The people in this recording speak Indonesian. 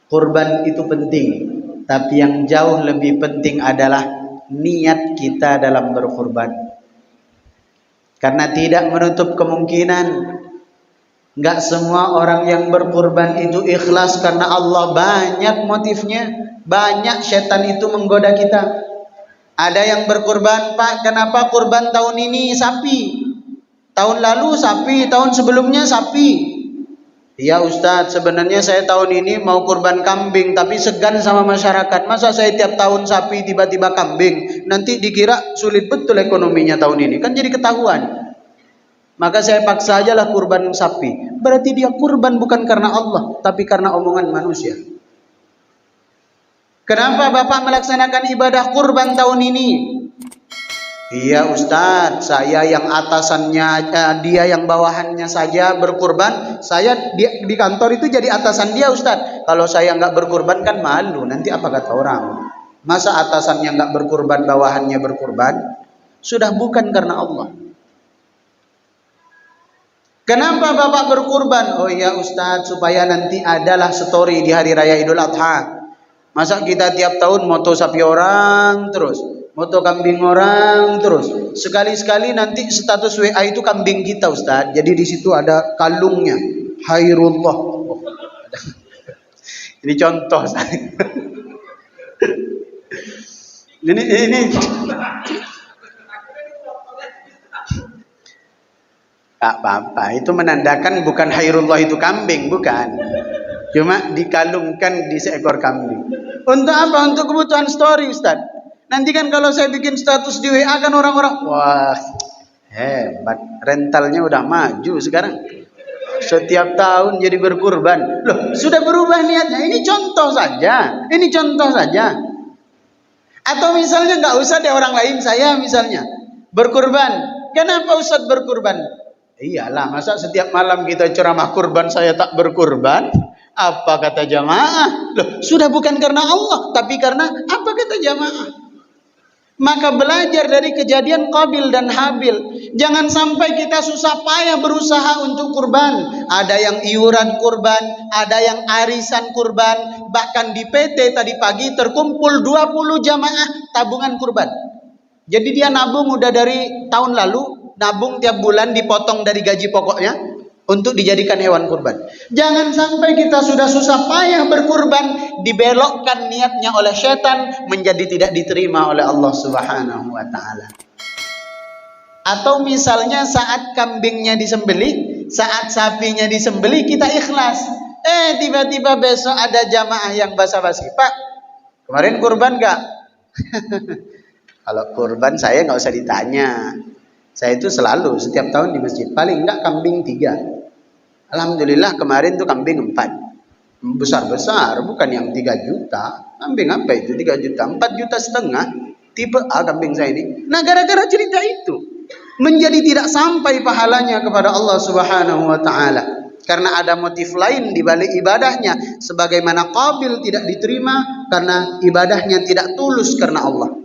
Kurban itu penting, tapi yang jauh lebih penting adalah niat kita dalam berkurban. Karena tidak menutup kemungkinan nggak semua orang yang berkurban itu ikhlas karena Allah. Banyak motifnya, banyak setan itu menggoda kita. Ada yang berkurban, Pak, kenapa kurban tahun ini sapi? Tahun lalu sapi, tahun sebelumnya sapi. Iya Ustadz, sebenarnya saya tahun ini mau kurban kambing, tapi segan sama masyarakat. Masa saya tiap tahun sapi, tiba-tiba kambing? Nanti dikira sulit betul ekonominya tahun ini. Kan jadi ketahuan. Maka saya paksa aja lah kurban sapi. Berarti dia kurban bukan karena Allah, tapi karena omongan manusia. Kenapa Bapak melaksanakan ibadah kurban tahun ini? Iya Ustadz, saya yang atasannya, dia yang bawahannya saja berkurban. Saya di kantor itu jadi atasan dia Ustadz. Kalau saya nggak berkurban kan malu. Nanti apa kata orang? Masa atasannya nggak berkurban, bawahannya berkurban? Sudah bukan karena Allah. Kenapa Bapak berkurban? Oh iya Ustadz, supaya nanti adalah story di hari raya Idul Adha. Masa kita tiap tahun moto sapi orang terus, moto kambing orang terus. Sekali-sekali nanti status WA itu kambing kita Ustaz. Jadi di situ ada kalungnya. Hairullah. Oh, ini contoh saya. Ini tak apa-apa. Itu menandakan bukan hairullah itu kambing, bukan. Cuma dikalungkan di seekor kambing. Untuk apa? Untuk kebutuhan story Ustaz. Nanti kan kalau saya bikin status di WA kan orang-orang, wah hebat, rentalnya udah maju sekarang. Setiap tahun jadi berkurban. Loh, sudah berubah niatnya. Ini contoh saja. Ini contoh saja. Atau misalnya nggak usah deh orang lain, saya misalnya berkurban. Kenapa Ustaz berkurban? Iyalah, masa setiap malam kita ceramah kurban saya tak berkurban? Apa kata jamaah? Loh, sudah bukan karena Allah, tapi karena apa kata jamaah? Maka belajar dari kejadian Qabil dan Habil. Jangan sampai kita susah payah berusaha untuk kurban. Ada yang iuran kurban, ada yang arisan kurban. Bahkan di PT tadi pagi terkumpul 20 jamaah tabungan kurban. Jadi dia nabung udah dari tahun lalu, nabung tiap bulan dipotong dari gaji pokoknya untuk dijadikan hewan kurban. Jangan sampai kita sudah susah payah berkurban, dibelokkan niatnya oleh setan menjadi tidak diterima oleh Allah Subhanahu wa taala. Atau misalnya saat kambingnya disembelih, saat sapinya disembelih kita ikhlas. Tiba-tiba besok ada jamaah yang basa-basi, "Pak, kemarin kurban enggak?" Kalau kurban saya nggak usah ditanya. Saya itu selalu setiap tahun di masjid paling enggak kambing 3. Alhamdulillah kemarin tuh kambing 4. Besar-besar, bukan yang 3 juta. Kambing apa itu 3 juta? 4,5 juta. Tipe A kambing saya ini. Nah, gara-gara cerita itu menjadi tidak sampai pahalanya kepada Allah Subhanahu wa taala. Karena ada motif lain di balik ibadahnya, sebagaimana Qabil tidak diterima karena ibadahnya tidak tulus karena Allah.